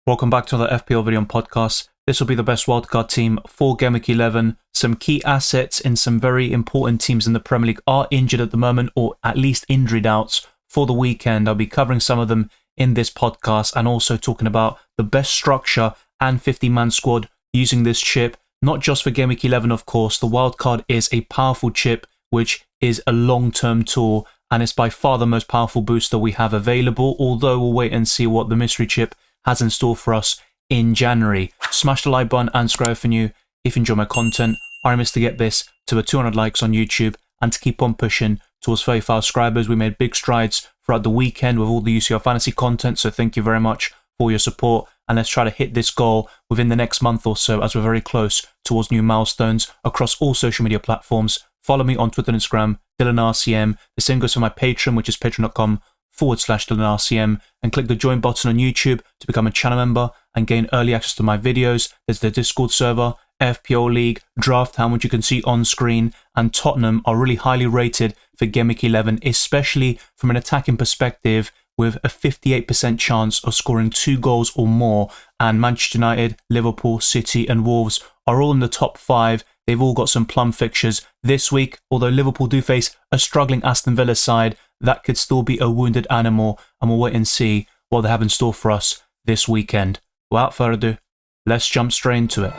Welcome back to the FPL video and podcast. This will be the best wildcard team for Gameweek 11. Some key assets in some very important teams in the Premier League are injured at the moment, or at least injury doubts for the weekend. I'll be covering some of them in this podcast and also talking about the best structure and 50-man squad using this chip. Not just for Gameweek 11, of course. The wildcard is a powerful chip, which is a long-term tool, and it's by far the most powerful booster we have available, although we'll wait and see what the mystery chip has in store for us in January. Smash the like button and subscribe if you're new. If you enjoy my content, I promise to get this to 200 likes on YouTube and to keep on pushing towards 35 subscribers. We made big strides throughout the weekend with all the UCL fantasy content, so thank you very much for your support, and let's try to hit this goal within the next month or so, as we're very close towards new milestones across all social media platforms. Follow me on Twitter and Instagram, DylanRCM. The same goes for my Patreon, which is patreon.com/DylanRCM, and click the join button on YouTube to become a channel member and gain early access to my videos. There's the Discord server, FPL League, Drafthound, which you can see on screen, and Tottenham are really highly rated for Gameweek 11, especially from an attacking perspective, with a 58% chance of scoring 2 goals or more. And Manchester United, Liverpool, City and Wolves are all in the top 5. They've all got some plum fixtures this week, although Liverpool do face a struggling Aston Villa side. That could still be a wounded animal, and we'll wait and see what they have in store for us this weekend. Without further ado, let's jump straight into it.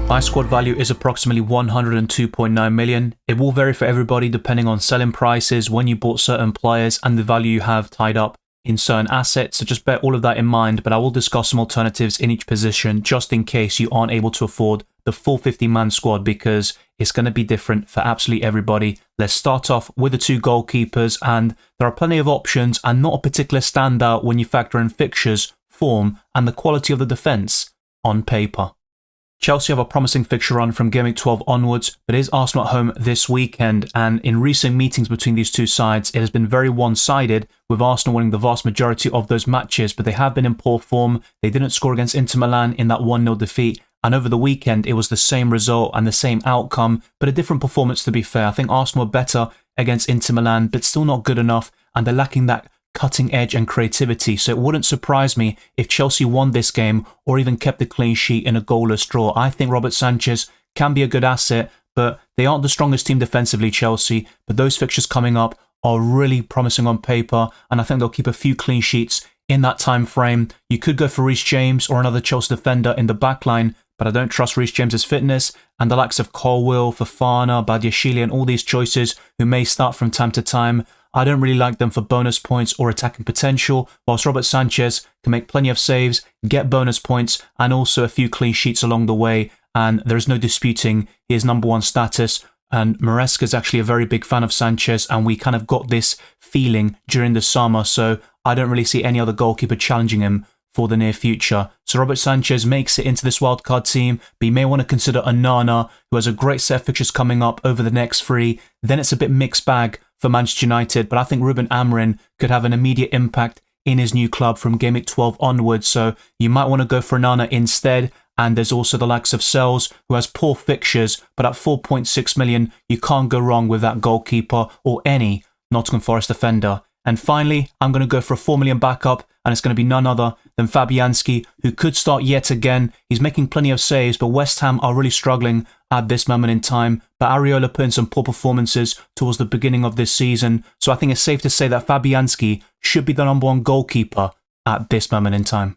My squad value is approximately 102.9 million. It will vary for everybody depending on selling prices, when you bought certain players, and the value you have tied up in certain assets, so just bear all of that in mind, but I will discuss some alternatives in each position just in case you aren't able to afford the full 50-man squad, because it's going to be different for absolutely everybody. Let's start off with the 2 goalkeepers, and there are plenty of options and not a particular standout when you factor in fixtures, form and the quality of the defence on paper. Chelsea have a promising fixture run from Gameweek 12 onwards, but it is Arsenal at home this weekend, and in recent meetings between these two sides, it has been very one-sided, with Arsenal winning the vast majority of those matches, but they have been in poor form. They didn't score against Inter Milan in that 1-0 defeat, and over the weekend, it was the same result and the same outcome, but a different performance to be fair. I think Arsenal were better against Inter Milan, but still not good enough, and they're lacking that cutting edge and creativity, so it wouldn't surprise me if Chelsea won this game or even kept a clean sheet in a goalless draw. I think Robert Sanchez can be a good asset, but they aren't the strongest team defensively, Chelsea, but those fixtures coming up are really promising on paper, and I think they'll keep a few clean sheets in that time frame. You could go for Reece James or another Chelsea defender in the backline, but I don't trust Reece James's fitness, and the likes of Colwill, Fofana, Badiashile and all these choices who may start from time to time, I don't really like them for bonus points or attacking potential, whilst Robert Sanchez can make plenty of saves, get bonus points and also a few clean sheets along the way, and there's no disputing his #1 status. And Maresca is actually a very big fan of Sanchez, and we kind of got this feeling during the summer, so I don't really see any other goalkeeper challenging him for the near future. So Robert Sanchez makes it into this wildcard team, but you may want to consider Onana, who has a great set of fixtures coming up over the next 3. Then it's a bit mixed bag for Manchester United, but I think Ruben Amorim could have an immediate impact in his new club from Gameweek 12 onwards, so you might want to go for Onana instead. And there's also the likes of Sells, who has poor fixtures, but at 4.6 million, you can't go wrong with that goalkeeper or any Nottingham Forest defender. And finally, I'm going to go for a 4 million backup, and it's going to be none other than Fabianski, who could start yet again. He's making plenty of saves, but West Ham are really struggling at this moment in time. But Areola put in some poor performances towards the beginning of this season, so I think it's safe to say that Fabianski should be the #1 goalkeeper at this moment in time.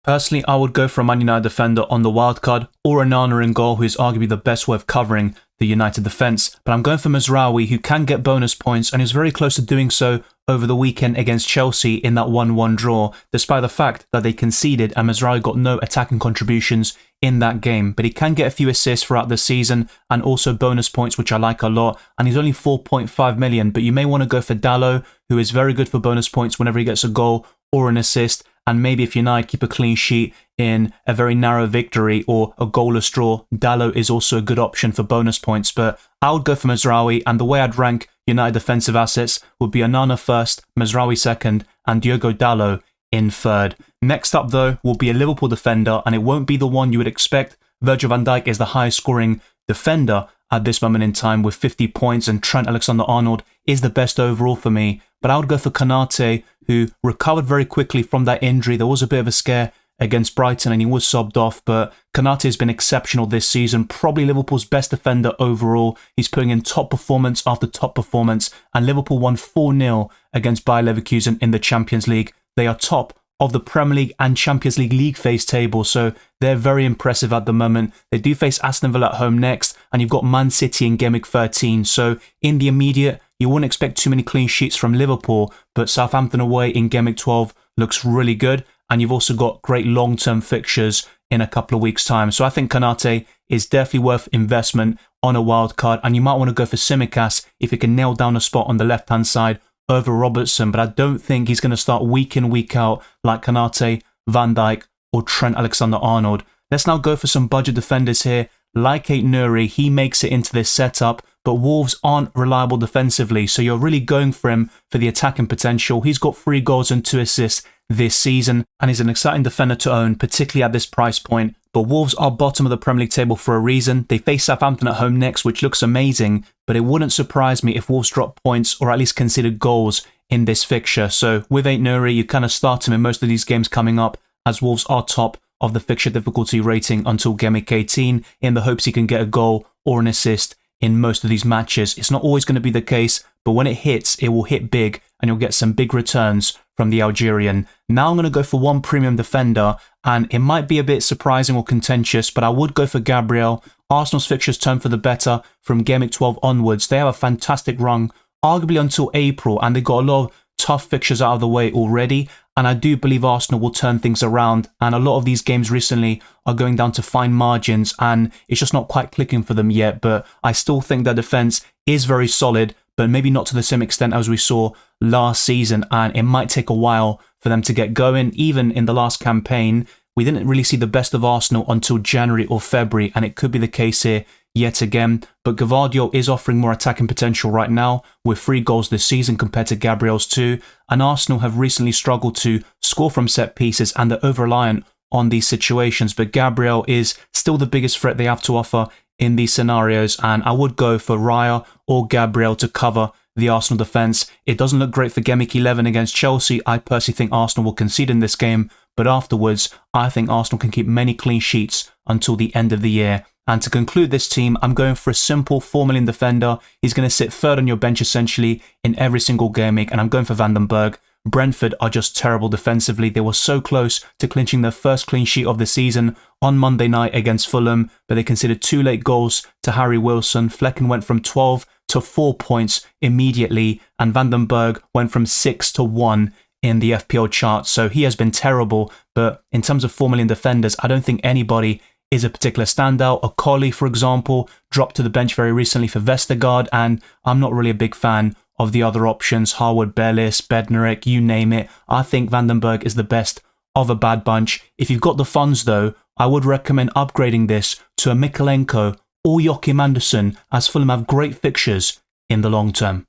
Personally, I would go for a Man United defender on the wildcard, or Onana in goal, who is arguably the best way of covering the United defence. But I'm going for Mazraoui, who can get bonus points and is very close to doing so over the weekend against Chelsea in that 1-1 draw, despite the fact that they conceded and Mazraoui got no attacking contributions in that game. But he can get a few assists throughout the season and also bonus points, which I like a lot. And he's only 4.5 million, but you may want to go for Dalot, who is very good for bonus points whenever he gets a goal or an assist. And maybe if United keep a clean sheet in a very narrow victory or a goalless draw, Dalot is also a good option for bonus points. But I would go for Mazraoui, and the way I'd rank United defensive assets would be Onana first, Mazraoui second, and Diogo Dalot in third. Next up, though, will be a Liverpool defender, and it won't be the one you would expect. Virgil van Dijk is the highest scoring defender at this moment in time with 50 points, and Trent Alexander-Arnold is the best overall for me. But I would go for Konate, who recovered very quickly from that injury. There was a bit of a scare against Brighton and he was subbed off, but Konate has been exceptional this season, probably Liverpool's best defender overall. He's putting in top performance after top performance, and Liverpool won 4-0 against Bayer Leverkusen in the Champions League. They are top of the Premier League and Champions League phase table, so they're very impressive at the moment. They do face Aston Villa at home next, and you've got Man City in Game Week 13, so in the immediate, you wouldn't expect too many clean sheets from Liverpool, but Southampton away in Game Week 12 looks really good, and you've also got great long-term fixtures in a couple of weeks' time. So I think Konate is definitely worth investment on a wild card, and you might want to go for Tsimikas if you can nail down a spot on the left-hand side over Robertson, but I don't think he's going to start week in, week out like Konate, Van Dijk, or Trent Alexander-Arnold. Let's now go for some budget defenders here. Like Ait-Nouri, he makes it into this setup, but Wolves aren't reliable defensively, so you're really going for him for the attacking potential. He's got 3 goals and 2 assists this season, and he's an exciting defender to own, particularly at this price point. But Wolves are bottom of the Premier League table for a reason. They face Southampton at home next, which looks amazing, but it wouldn't surprise me if Wolves drop points or at least considered goals in this fixture. So with Ait-Nouri, you kind of start him in most of these games coming up, as Wolves are top of the fixture difficulty rating until Game Week 18, in the hopes he can get a goal or an assist in most of these matches. It's not always going to be the case, but when it hits, it will hit big, and you'll get some big returns from the Algerian. Now I'm going to go for one premium defender, and it might be a bit surprising or contentious, but I would go for Gabriel. Arsenal's fixtures turn for the better from Game Week 12 onwards. They have a fantastic run, arguably until April, and they got a lot of tough fixtures out of the way already, and I do believe Arsenal will turn things around, and a lot of these games recently are going down to fine margins, and it's just not quite clicking for them yet, but I still think their defence is very solid, but maybe not to the same extent as we saw last season, and it might take a while for them to get going. Even in the last campaign, we didn't really see the best of Arsenal until January or February, and it could be the case here yet again. But Gvardiol is offering more attacking potential right now, with 3 goals this season compared to Gabriel's 2, and Arsenal have recently struggled to score from set pieces, and they're over-reliant on these situations, but Gabriel is still the biggest threat they have to offer in these scenarios, and I would go for Raya or Gabriel to cover the Arsenal defence. It doesn't look great for Game Week 11 against Chelsea. I personally think Arsenal will concede in this game, but afterwards, I think Arsenal can keep many clean sheets until the end of the year. And to conclude this team, I'm going for a simple 4 million defender. He's going to sit third on your bench essentially in every single game week, and I'm going for Van den Berg. Brentford are just terrible defensively. They were so close to clinching their first clean sheet of the season on Monday night against Fulham, but they conceded 2 late goals to Harry Wilson. Flecken went from 12 to 4 points immediately, and Van den Berg went from 6 to 1 in the FPL chart. So he has been terrible, but in terms of 4 million defenders, I don't think anybody is a particular standout. A Colley, for example, dropped to the bench very recently for Vestergaard, and I'm not really a big fan of the other options. Harwood, Bellis, Bednarek, you name it. I think Van den Berg is the best of a bad bunch. If you've got the funds though, I would recommend upgrading this to a Mikalenko or Joachim Andersen, as Fulham have great fixtures in the long term.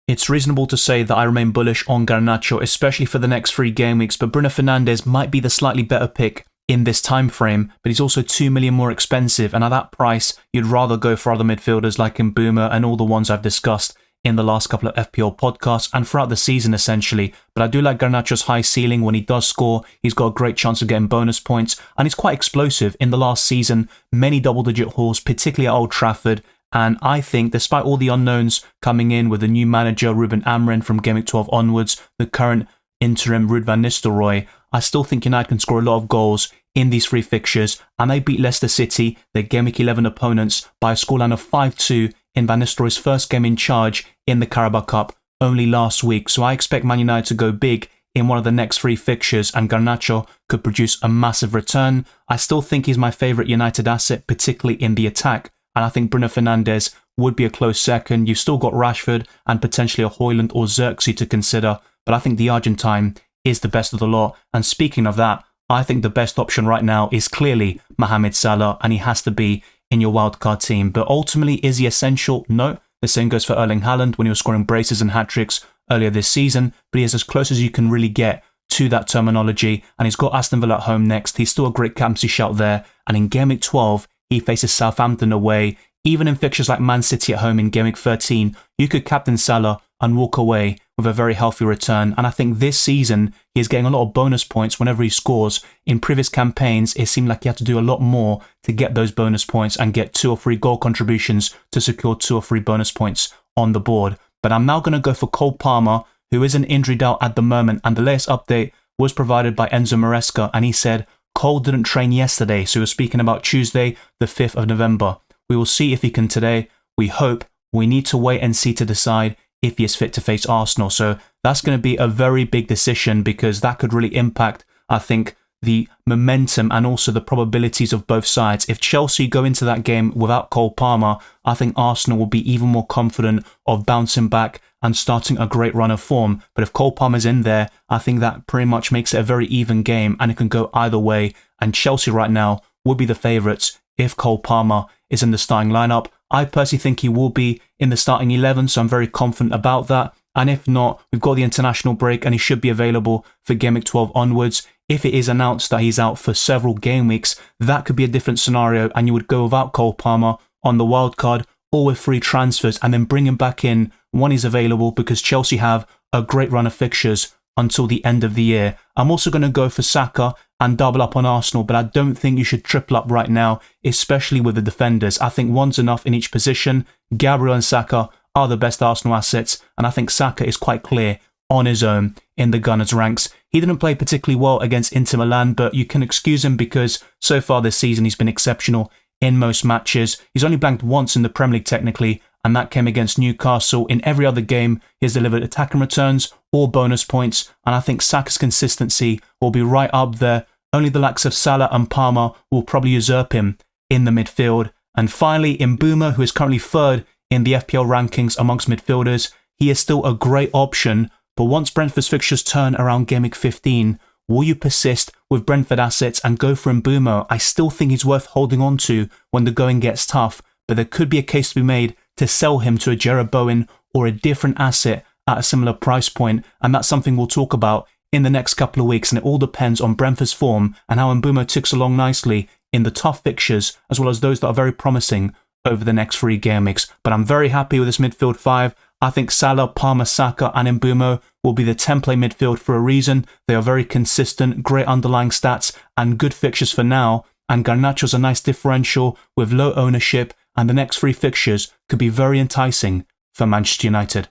It's reasonable to say that I remain bullish on Garnacho, especially for the next 3 game weeks, but Bruno Fernandes might be the slightly better pick in this time frame, but he's also 2 million more expensive, and at that price, you'd rather go for other midfielders like Mbeumo and all the ones I've discussed in the last couple of FPL podcasts and throughout the season essentially. But I do like Garnacho's high ceiling. When he does score, he's got a great chance of getting bonus points, and he's quite explosive. In the last season, many double-digit hauls, particularly at Old Trafford, and I think despite all the unknowns coming in with the new manager Ruben Amorim from Game Week 12 onwards, the current interim Ruud van Nistelrooy, I still think United can score a lot of goals in these 3 fixtures, and they beat Leicester City, their Game Week 11 opponents, by a scoreline of 5-2 in Van Nistelrooy's first game in charge in the Carabao Cup only last week. So I expect Man United to go big in one of the next 3 fixtures, and Garnacho could produce a massive return. I still think he's my favourite United asset, particularly in the attack, and I think Bruno Fernandes would be a close second. You've still got Rashford and potentially a Højlund or Xerxes to consider, but I think the Argentine is the best of the lot. And speaking of that, I think the best option right now is clearly Mohamed Salah, and he has to be in your wildcard team. But ultimately, is he essential? No. The same goes for Erling Haaland when he was scoring braces and hat-tricks earlier this season, but he is as close as you can really get to that terminology, and he's got Aston Villa at home next. He's still a great captaincy shout there, and in Game Week 12, he faces Southampton away. even in fixtures like Man City at home in Game Week 13, you could captain Salah and walk away with a very healthy return. And I think this season, he is getting a lot of bonus points whenever he scores. In previous campaigns, it seemed like he had to do a lot more to get those bonus points and get 2 or 3 goal contributions to secure 2 or 3 bonus points on the board. But I'm now going to go for Cole Palmer, who is an injury doubt at the moment. And the latest update was provided by Enzo Maresca, and he said Cole didn't train yesterday. So he was speaking about Tuesday, the 5th of November. We will see if he can today. We hope. We need to wait and see to decide if he is fit to face Arsenal. So that's going to be a very big decision, because that could really impact, I think, the momentum and also the probabilities of both sides. If Chelsea go into that game without Cole Palmer, I think Arsenal will be even more confident of bouncing back and starting a great run of form. But if Cole Palmer's in there, I think that pretty much makes it a very even game, and it can go either way. And Chelsea right now would be the favourites if Cole Palmer is in the starting lineup. I personally think he will be in the starting 11, so I'm very confident about that. And if not, we've got the international break and he should be available for Game Week 12 onwards. If it is announced that he's out for several game weeks, that could be a different scenario, and you would go without Cole Palmer on the wildcard or with free transfers and then bring him back in when he's available, because Chelsea have a great run of fixtures until the end of the year. I'm also going to go for Saka and double up on Arsenal, but I don't think you should triple up right now, especially with the defenders. I think one's enough in each position. Gabriel and Saka are the best Arsenal assets, and I think Saka is quite clear on his own in the Gunners' ranks. He didn't play particularly well against Inter Milan, but you can excuse him because so far this season he's been exceptional in most matches. He's only blanked once in the Premier League technically, and that came against Newcastle. In every other game, he has delivered attacking returns or bonus points, and I think Saka's consistency will be right up there. Only the likes of Salah and Palmer will probably usurp him in the midfield. And finally, Mbeumo, who is currently 3rd in the FPL rankings amongst midfielders, he is still a great option, but once Brentford's fixtures turn around Game Week 15, will you persist with Brentford assets and go for Mbeumo? I still think he's worth holding on to when the going gets tough, but there could be a case to be made to sell him to a Jarrod Bowen or a different asset at a similar price point, and that's something we'll talk about in the next couple of weeks, and it all depends on Brentford's form and how Mbeumo ticks along nicely in the tough fixtures, as well as those that are very promising over the next 3 game weeks. But I'm very happy with this midfield 5. I think Salah, Palmer, Saka and Mbeumo will be the template midfield for a reason. They are very consistent, great underlying stats and good fixtures for now, and Garnacho's a nice differential with low ownership, and the next 3 fixtures could be very enticing for Manchester United.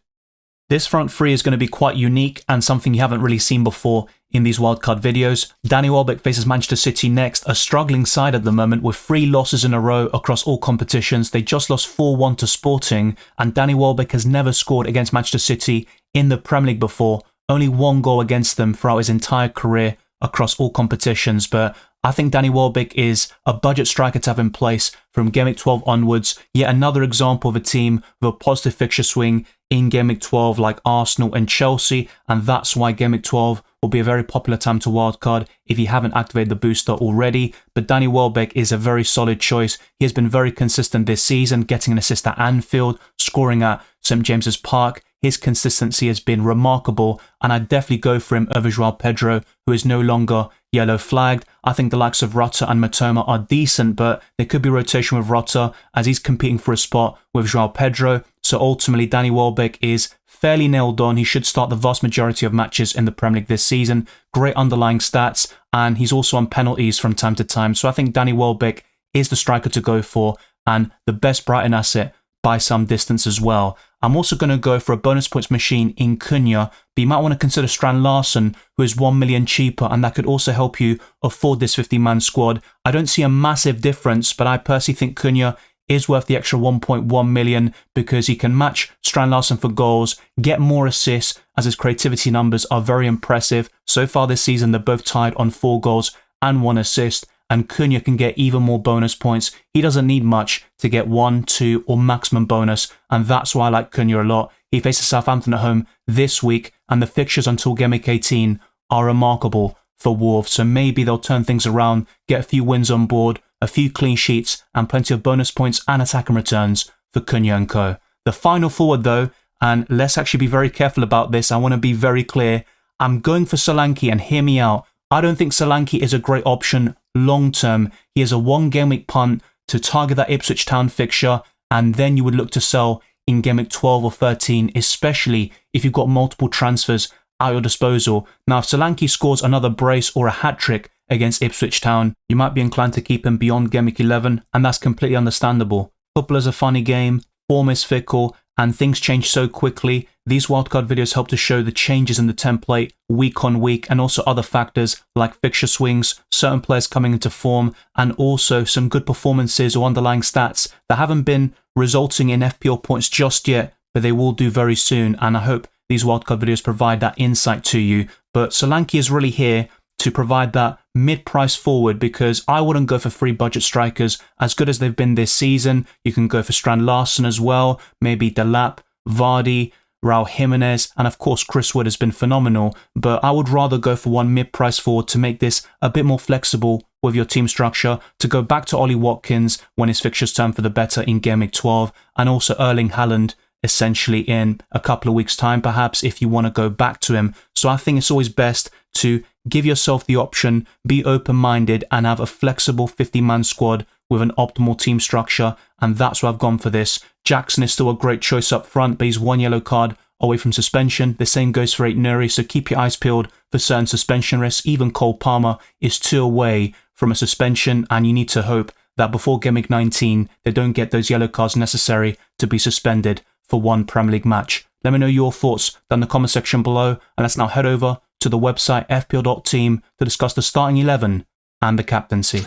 This front 3 is going to be quite unique and something you haven't really seen before in these wildcard videos. Danny Welbeck faces Manchester City next, a struggling side at the moment with 3 losses in a row across all competitions. They just lost 4-1 to Sporting, and Danny Welbeck has never scored against Manchester City in the Premier League before. Only 1 goal against them throughout his entire career across all competitions, but I think Danny Welbeck is a budget striker to have in place from Game Week 12 onwards. Yet another example of a team with a positive fixture swing in Game Week 12 like Arsenal and Chelsea, and that's why Game Week 12 will be a very popular time to wildcard if you haven't activated the booster already. But Danny Welbeck is a very solid choice. He has been very consistent this season, getting an assist at Anfield, scoring at St James's Park. His consistency has been remarkable, and I'd definitely go for him over Joao Pedro, who is no longer yellow flagged. I think the likes of Rutter and Matoma are decent, but there could be rotation with Rutter as he's competing for a spot with Joao Pedro. So ultimately, Danny Welbeck is fairly nailed on. He should start the vast majority of matches in the Premier League this season. Great underlying stats, and he's also on penalties from time to time. So I think Danny Welbeck is the striker to go for, and the best Brighton asset by some distance as well. I'm also going to go for a bonus points machine in Cunha, but you might want to consider Strand Larsen, who is 1 million cheaper, and that could also help you afford this 50-man squad. I don't see a massive difference, but I personally think Cunha is worth the extra 1.1 million because he can match Strand Larsen for goals, get more assists, as his creativity numbers are very impressive. So far this season, they're both tied on 4 goals and 1 assist, and Cunha can get even more bonus points. He doesn't need much to get 1, 2 or maximum bonus, and that's why I like Cunha a lot. He faces Southampton at home this week, and the fixtures until Game Week 18 are remarkable for Wolves, so maybe they'll turn things around, get a few wins on board, a few clean sheets, and plenty of bonus points and attacking returns for Cunha and co. The final forward though, and let's actually be very careful about this, I want to be very clear, I'm going for Solanke, and hear me out. I don't think Solanke is a great option long term. He is a 1 game week punt to target that Ipswich Town fixture, and then you would look to sell in game week 12 or 13, especially if you've got multiple transfers at your disposal. Now, if Solanke scores another brace or a hat-trick against Ipswich Town, you might be inclined to keep him beyond game week 11, and that's completely understandable. Football is a funny game, form is fickle, and things change so quickly. These wildcard videos help to show the changes in the template week on week, and also other factors like fixture swings, certain players coming into form, and also some good performances or underlying stats that haven't been resulting in FPL points just yet, but they will do very soon, and I hope these wildcard videos provide that insight to you. But Solanke is really here to provide that mid-price forward, because I wouldn't go for free budget strikers as good as they've been this season. You can go for Strand Larsen as well, maybe Delap, Vardy, Raul Jimenez, and of course Chris Wood has been phenomenal, but I would rather go for one mid-price forward to make this a bit more flexible with your team structure, to go back to Ollie Watkins when his fixtures turn for the better in game week 12, and also Erling Haaland essentially in a couple of weeks' time, perhaps, if you want to go back to him. So I think it's always best to give yourself the option, be open-minded, and have a flexible 50-man squad with an optimal team structure, and that's why I've gone for this. Jackson is still a great choice up front, but he's one yellow card away from suspension. The same goes for Aït-Nouri, so keep your eyes peeled for certain suspension risks. Even Cole Palmer is 2 away from a suspension, and you need to hope that before game week 19, they don't get those yellow cards necessary to be suspended for one Premier League match. Let me know your thoughts down in the comment section below, and let's now head over to the website FPL.team to discuss the starting 11 and the captaincy.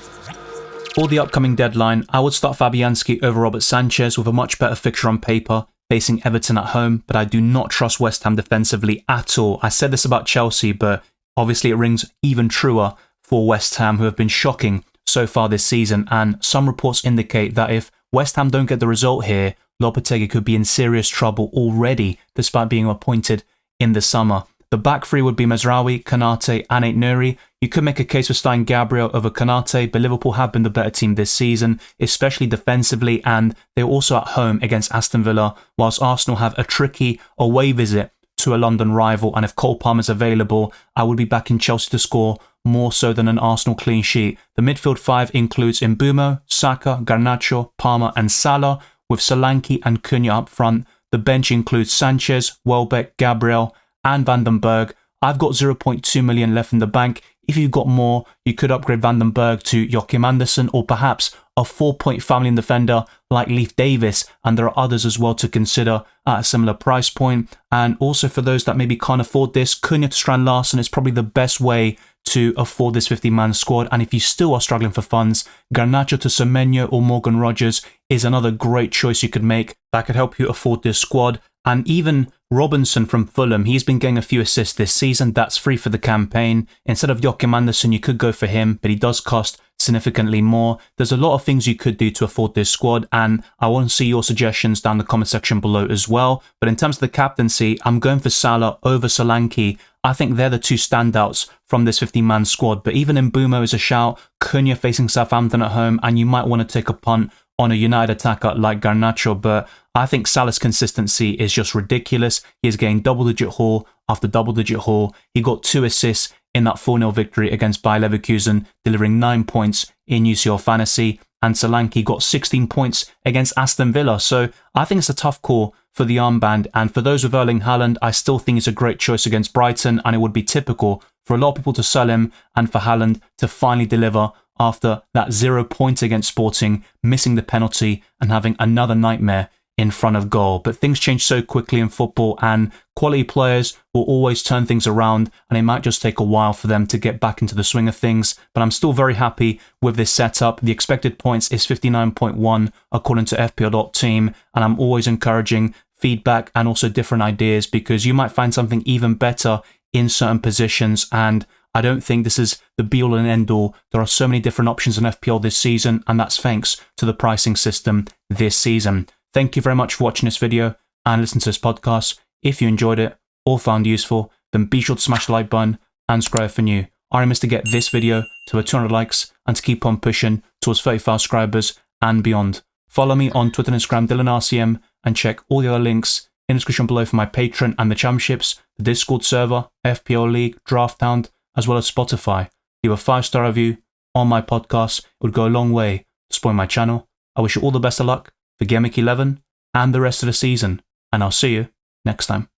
For the upcoming deadline, I would start Fabianski over Robert Sanchez with a much better fixture on paper, facing Everton at home, but I do not trust West Ham defensively at all. I said this about Chelsea, but obviously it rings even truer for West Ham, who have been shocking so far this season, and some reports indicate that if West Ham don't get the result here, Lopetegui could be in serious trouble already, despite being appointed in the summer. The back three would be Mazraoui, Konate and Aït-Nouri. You could make a case for starting Gabriel over Konate, but Liverpool have been the better team this season, especially defensively, and they're also at home against Aston Villa, whilst Arsenal have a tricky away visit to a London rival, and if Cole Palmer's available, I would be backing Chelsea to score more so than an Arsenal clean sheet. The midfield five includes Mbeumo, Saka, Garnacho, Palmer and Salah, with Solanke and Cunha up front. The bench includes Sanchez, Welbeck, Gabriel and Van den Berg. I've got 0.2 million left in the bank. If you've got more, you could upgrade Van den Berg to Joachim Andersen, or perhaps a 4-point family defender like Leif Davis, and there are others as well to consider at a similar price point. And also for those that maybe can't afford this, Cunha to Strand Larsen is probably the best way to afford this 50-man squad. And if you still are struggling for funds, Garnacho to Semenyo or Morgan Rogers is another great choice you could make that could help you afford this squad. And even Robinson from Fulham, he's been getting a few assists this season. That's free for the campaign. Instead of Joachim Andersen, you could go for him, but he does cost significantly more. There's a lot of things you could do to afford this squad, and I want to see your suggestions down in the comment section below as well. But in terms of the captaincy, I'm going for Salah over Solanke. I think they're the two standouts from this 50-man squad, but even Mbeumo is a shout. Cunha facing Southampton at home, and you might want to take a punt on a United attacker like Garnacho, but I think Salah's consistency is just ridiculous. He is getting double-digit haul after double-digit haul. He got 2 assists in that 4-0 victory against Bayer Leverkusen, delivering 9 points in UCL Fantasy, and Solanke got 16 points against Aston Villa. So I think it's a tough call for the armband, and for those with Erling Haaland, I still think it's a great choice against Brighton, and it would be typical for a lot of people to sell him and for Haaland to finally deliver after that 0 point against Sporting, missing the penalty and having another nightmare in front of goal. But things change so quickly in football, and quality players will always turn things around, and it might just take a while for them to get back into the swing of things. But I'm still very happy with this setup. The expected points is 59.1 according to FPL.team, and I'm always encouraging feedback and also different ideas, because you might find something even better in certain positions, and I don't think this is the be-all and end-all. There are so many different options in FPL this season, and that's thanks to the pricing system this season. Thank you very much for watching this video and listening to this podcast. If you enjoyed it or found it useful, then be sure to smash the like button and subscribe if you're new. Our aim is to get this video to over 200 likes and to keep on pushing towards 35 subscribers and beyond. Follow me on Twitter and Instagram, DylanRCM, and check all the other links in the description below for my Patreon and the championships, the Discord server, FPL League, Drafthound, as well as Spotify. Leave a 5-star review on my podcast. It would go a long way to support my channel. I wish you all the best of luck, for Game Week 11 and the rest of the season. And I'll see you next time.